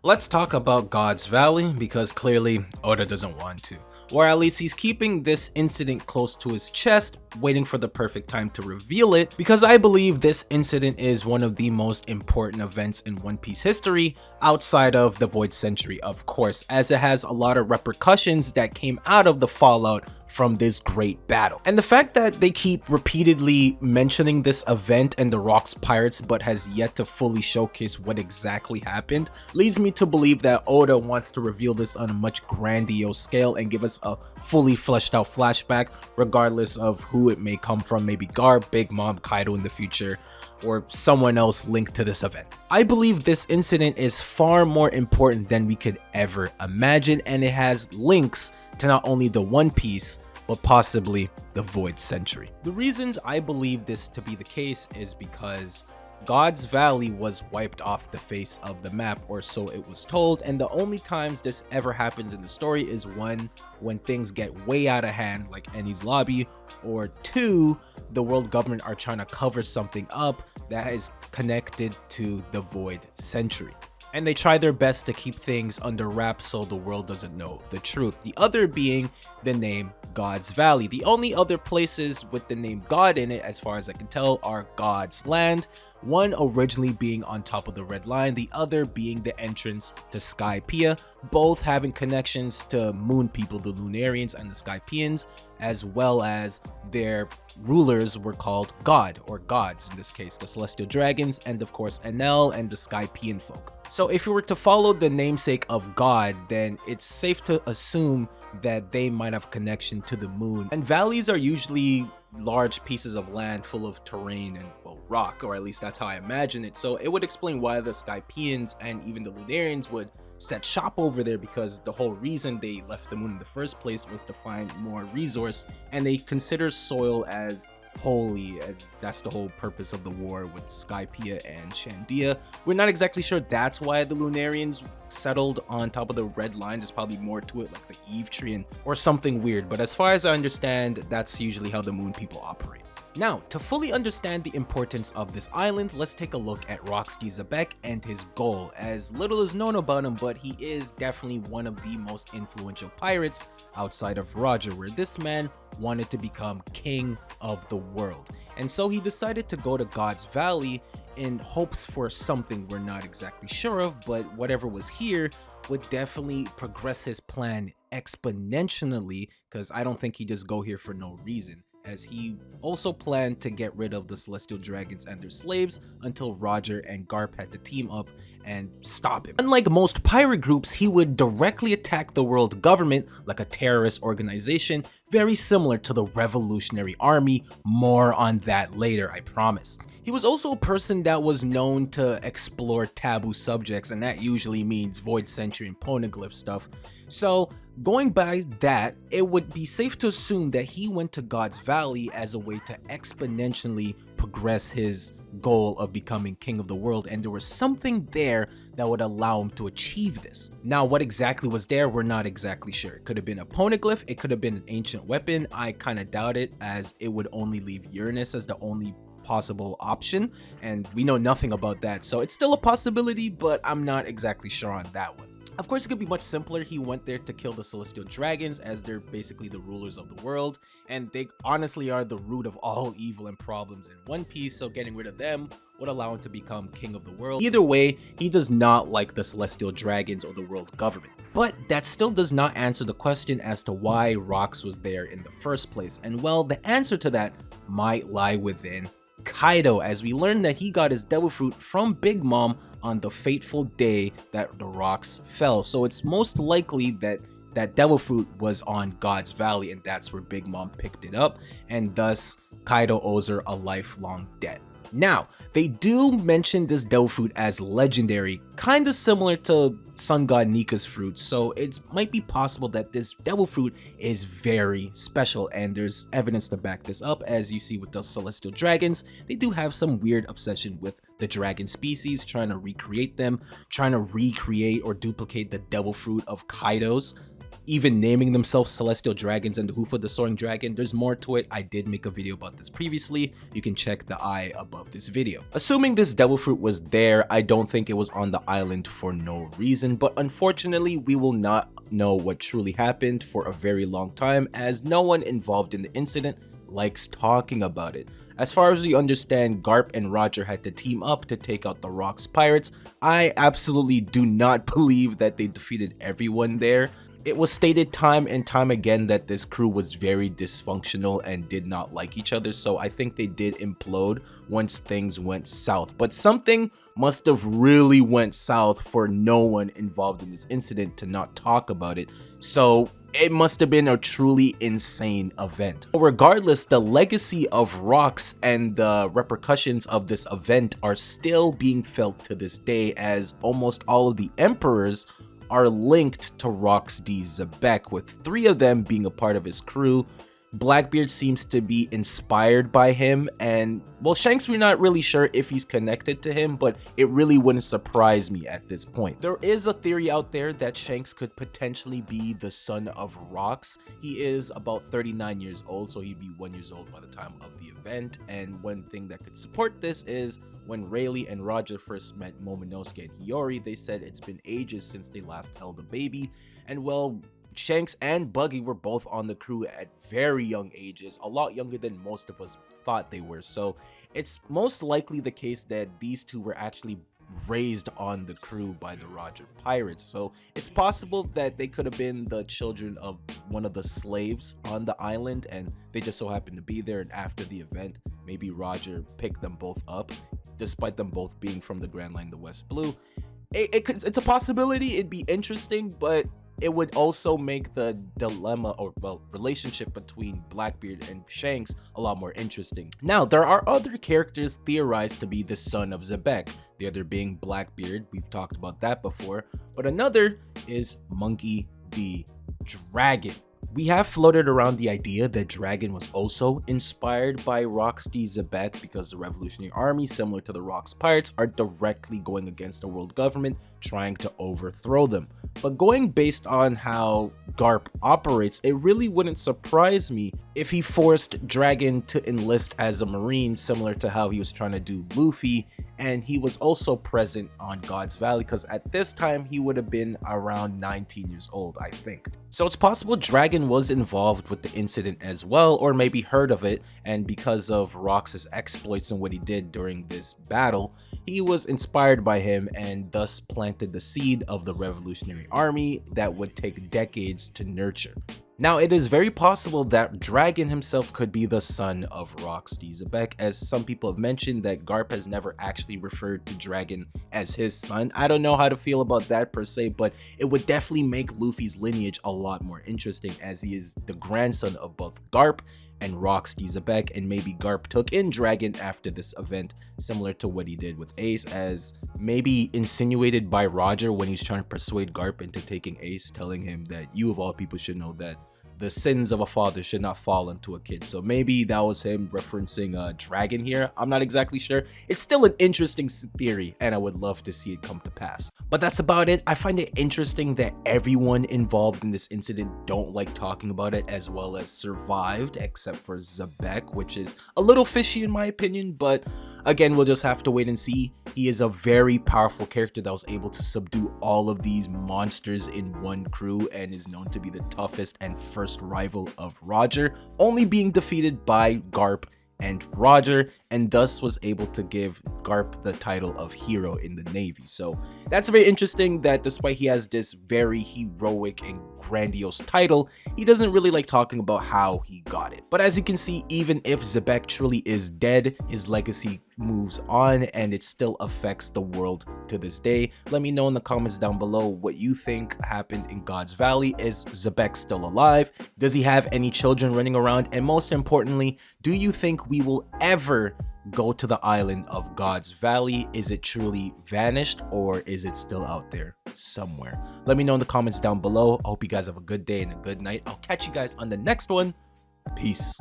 Let's talk about God's Valley because clearly Oda doesn't want to. Or at least he's keeping this incident close to his chest, waiting for the perfect time to reveal it, because I believe this incident is one of the most important events in One Piece history, outside of the Void Century, of course, as it has a lot of repercussions that came out of the fallout from this great battle. And the fact that they keep repeatedly mentioning this event and the Rocks Pirates but has yet to fully showcase what exactly happened leads me to believe that Oda wants to reveal this on a much grandiose scale and give us a fully fleshed out flashback, regardless of who it may come from, maybe Garp, Big Mom, Kaido in the future, or someone else linked to this event. I believe this incident is far more important than we could ever imagine, and it has links to not only the One Piece, but possibly the Void Century. The reasons I believe this to be the case is because God's Valley was wiped off the face of the map, or so it was told, and the only times this ever happens in the story is one, when things get way out of hand like Enies Lobby, or two, the world government are trying to cover something up that is connected to the Void Century. And they try their best to keep things under wraps so the world doesn't know the truth. The other being the name God's Valley. The only other places with the name God in it, as far as I can tell, are God's Land, one originally being on top of the Red Line, the other being the entrance to Skypiea, both having connections to moon people, the Lunarians and the Skypians, as well as their rulers were called God, or gods in this case, the Celestial Dragons, and of course Enel and the Skypian folk. So if you were to follow the namesake of God, then it's safe to assume that they might have connection to the moon. And valleys are usually large pieces of land full of terrain and, well, rock, or at least that's how I imagine it. So it would explain why the Skypians and even the Lunarians would set shop over there, because the whole reason they left the moon in the first place was to find more resource, and they consider soil as holy, as that's the whole purpose of the war with Skypiea and Shandia. We're not exactly sure that's why the Lunarians settled on top of the Red Line. There's probably more to it, like the Eve Tree or something weird, but as far as I understand, that's usually how the moon people operate. Now, to fully understand the importance of this island, let's take a look at Roxy Xebec and his goal. As little is known about him, but he is definitely one of the most influential pirates outside of Roger, where this man wanted to become king of the world. And so he decided to go to God's Valley in hopes for something we're not exactly sure of, but whatever was here would definitely progress his plan exponentially, because I don't think he just go here for no reason, as he also planned to get rid of the Celestial Dragons and their slaves until Roger and Garp had to team up and stop him. Unlike most pirate groups, he would directly attack the world government like a terrorist organization, very similar to the Revolutionary Army. More on that later, I promise. He was also a person that was known to explore taboo subjects, and that usually means Void Century and Poneglyph stuff. So going by that, it would be safe to assume that he went to God's Valley as a way to exponentially progress his goal of becoming king of the world, and there was something there that would allow him to achieve this. Now, what exactly was there, we're not exactly sure. It could have been a poneglyph, it could have been an ancient weapon. I kind of doubt it, as it would only leave Uranus as the only possible option, and we know nothing about that, so it's still a possibility, but I'm not exactly sure on that one. Of course, it could be much simpler. He went there to kill the Celestial Dragons, as they're basically the rulers of the world, and they honestly are the root of all evil and problems in One Piece, so getting rid of them would allow him to become king of the world. Either way, he does not like the Celestial Dragons or the world government. But that still does not answer the question as to why Rox was there in the first place, and well, the answer to that might lie within Kaido, as we learned that he got his devil fruit from Big Mom on the fateful day that the rocks fell. So it's most likely that that devil fruit was on God's Valley, and that's where Big Mom picked it up, and thus Kaido owes her a lifelong debt. Now, they do mention this devil fruit as legendary, kind of similar to Sun God Nika's fruit, so it might be possible that this devil fruit is very special, and there's evidence to back this up. As you see with the Celestial Dragons, they do have some weird obsession with the dragon species, trying to recreate them, trying to recreate or duplicate the devil fruit of Kaido's. even naming themselves Celestial Dragons and the Hoof of the Soaring Dragon. There's more to it. I did make a video about this previously. You can check the eye above this video. Assuming this devil fruit was there, I don't think it was on the island for no reason, but unfortunately we will not know what truly happened for a very long time, as no one involved in the incident likes talking about it. As far as we understand, Garp and Roger had to team up to take out the Rock's pirates. I absolutely do not believe that they defeated everyone there. It was stated time and time again that this crew was very dysfunctional and did not like each other, so I think they did implode once things went south. But something must have really went south for no one involved in this incident to not talk about it, so it must have been a truly insane event. But regardless, the legacy of Rocks and the repercussions of this event are still being felt to this day, as almost all of the emperors are linked to Rocks D. Zebek, with 3 of them being a part of his crew. Blackbeard seems to be inspired by him, and well, Shanks, we're not really sure if he's connected to him, but it really wouldn't surprise me at this point. There is a theory out there that Shanks could potentially be the son of Rocks. He is about 39 years old, so he'd be 1 year old by the time of the event, and one thing that could support this is when Rayleigh and Roger first met Momonosuke and Hiyori, they said it's been ages since they last held a baby, and well, Shanks and Buggy were both on the crew at very young ages, a lot younger than most of us thought they were, so it's most likely the case that these two were actually raised on the crew by the Roger pirates. So it's possible that they could have been the children of one of the slaves on the island and they just so happened to be there, and after the event maybe Roger picked them both up despite them both being from the Grand Line, the West Blue. It's a possibility. It'd be interesting, but it would also make the dilemma, or well, relationship between Blackbeard and Shanks a lot more interesting. Now, there are other characters theorized to be the son of Zebek, the other being Blackbeard. We've talked about that before, but another is Monkey D. Dragon. We have floated around the idea that Dragon was also inspired by Rocks D. Zebek because the Revolutionary Army, similar to the Rocks Pirates, are directly going against the world government, trying to overthrow them. But going based on how Garp operates, it really wouldn't surprise me if he forced Dragon to enlist as a Marine, similar to how he was trying to do Luffy, and he was also present on God's Valley because at this time he would have been around 19 years old, I think. So it's possible Dragon was involved with the incident as well, or maybe heard of it, and because of Rocks' exploits and what he did during this battle, he was inspired by him and thus planted the seed of the Revolutionary Army that would take decades to nurture. Now, it is very possible that Dragon himself could be the son of Rocks D. Zebek, as some people have mentioned that Garp has never actually referred to Dragon as his son. I don't know how to feel about that per se, but it would definitely make Luffy's lineage a lot more interesting, as he is the grandson of both Garp and Rocks D. Zebek, and maybe Garp took in Dragon after this event, similar to what he did with Ace, as maybe insinuated by Roger when he's trying to persuade Garp into taking Ace, telling him that you of all people should know that the sins of a father should not fall onto a kid. So maybe that was him referencing Dragon here. I'm not exactly sure. It's still an interesting theory, and I would love to see it come to pass. But that's about it. I find it interesting that everyone involved in this incident don't like talking about it, as well as survived, except for Zebek, which is a little fishy in my opinion, but again, we'll just have to wait and see. He is a very powerful character that was able to subdue all of these monsters in one crew and is known to be the toughest and first rival of Roger, only being defeated by Garp and Roger, and thus was able to give Garp the title of hero in the Navy. So that's very interesting that despite he has this very heroic and grandiose title, he doesn't really like talking about how he got it. But as you can see, even if Zebek truly is dead, his legacy moves on and it still affects the world to this day. Let me know in the comments down below what you think happened in God's Valley. Is Zebek still alive? Does he have any children running around? And most importantly, do you think we will ever go to the island of God's Valley? Is it truly vanished, or is it still out there somewhere? Let me know in the comments down below. I hope you guys have a good day and a good night. I'll catch you guys on the next one. Peace.